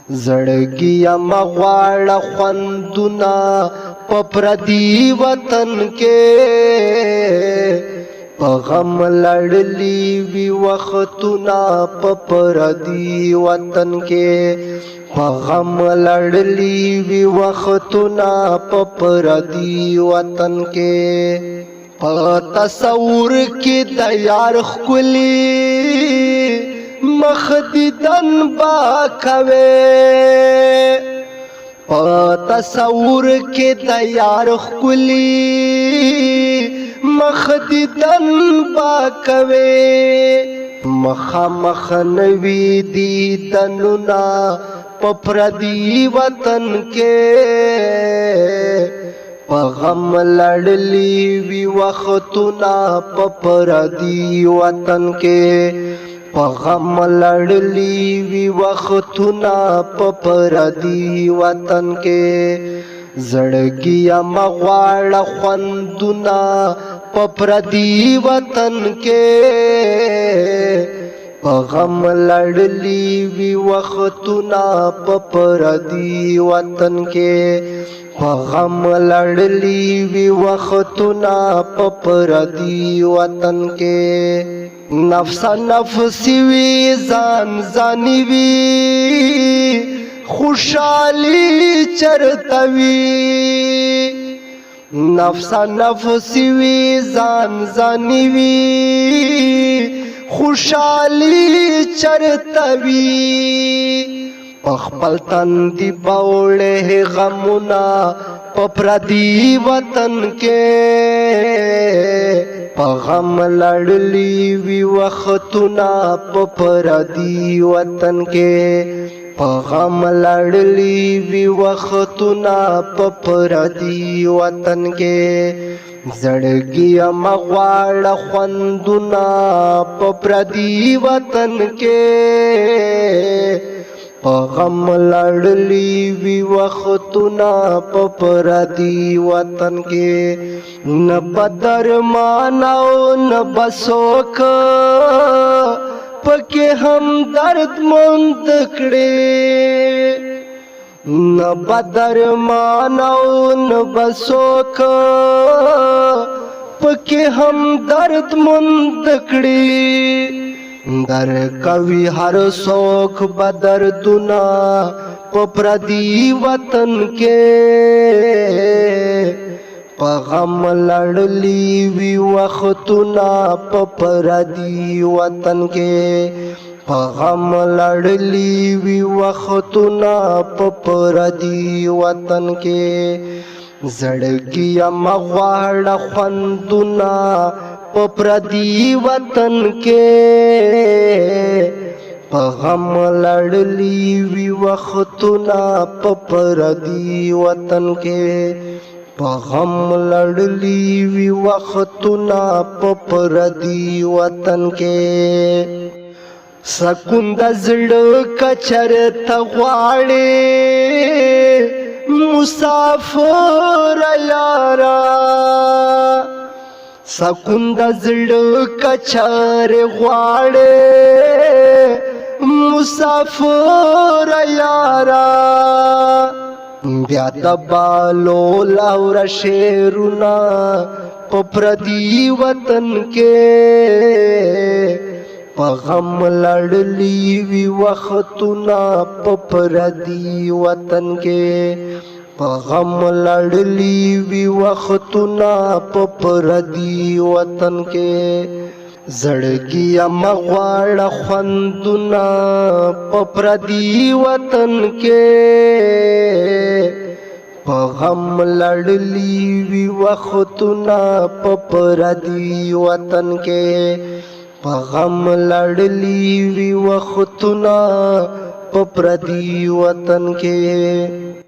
زړګي مغواړه خوندونه په پردي وطن کې په غم لړلی وی وختونه په پردي وطن کې په غم لړلی وی وختونه په پردي وطن کې په تصور کې د یار ښکلي مخ دیدن با کوي په تصور کې د یار ښکلي مخ دیدن با کوي مخامخ نوي دیدنونه په پردي وطن کې په غم لړلی وی وختونه په پردي وطن کې په غم لړلی وی وختونه په پردي وطن کې زړګي مغواړه خوندونه په پردي وطن کې په غم لړلی وی وختونه په پردي وطن کې په غم لړلی وی وختونه په پردي وطن کې نفس نفسی وی ځان ځاني وی خوشالي چرته وی نفس نفسی وی ځان ځاني وی خوشالي چرته وی خپل تندي باوړې غمونه په پردي وطن کې په غم لړلی وی وختونه په پردي وطن کې په غم لړلی وی وختونه په پردي وطن کې زړګي مغواړه خوندونه په پردي وطن کې په غم لړلی وی وختونه په پردي وطن کې نه بدرمان او نه بسوک پکې هم درد مند کړي نه بدرمان او نه بسوک پکې هم درد مند کړي در کوي هر څوک بدردونه په پردي وطن کې په غم لړلی وی وختونه په پردي وطن کې په غم لړلی وی وختونه په پردي وطن کې زړګي مغواړه خوندونه په پردي وطن کې په غم لړلی وی وختونه په پردي وطن کې په غم لړلی وی وختونه په پردي وطن کې سکون د زړه کچرته غواړي مسافر یارا سکون د زړه کچر غواړي مسافر یارا بیا د بالو لور شیرونه په پردي وطن کې په غم لړلی وی وختونه په پردي وطن کې په غم لړلی وی وختونه په پردي وطن کې زړګي مغواړه خوندونه په پردي وطن کې په غم لړلی وی وختونه په پردي وطن کې په غم لړلی وی وختونه په پردي وطن کې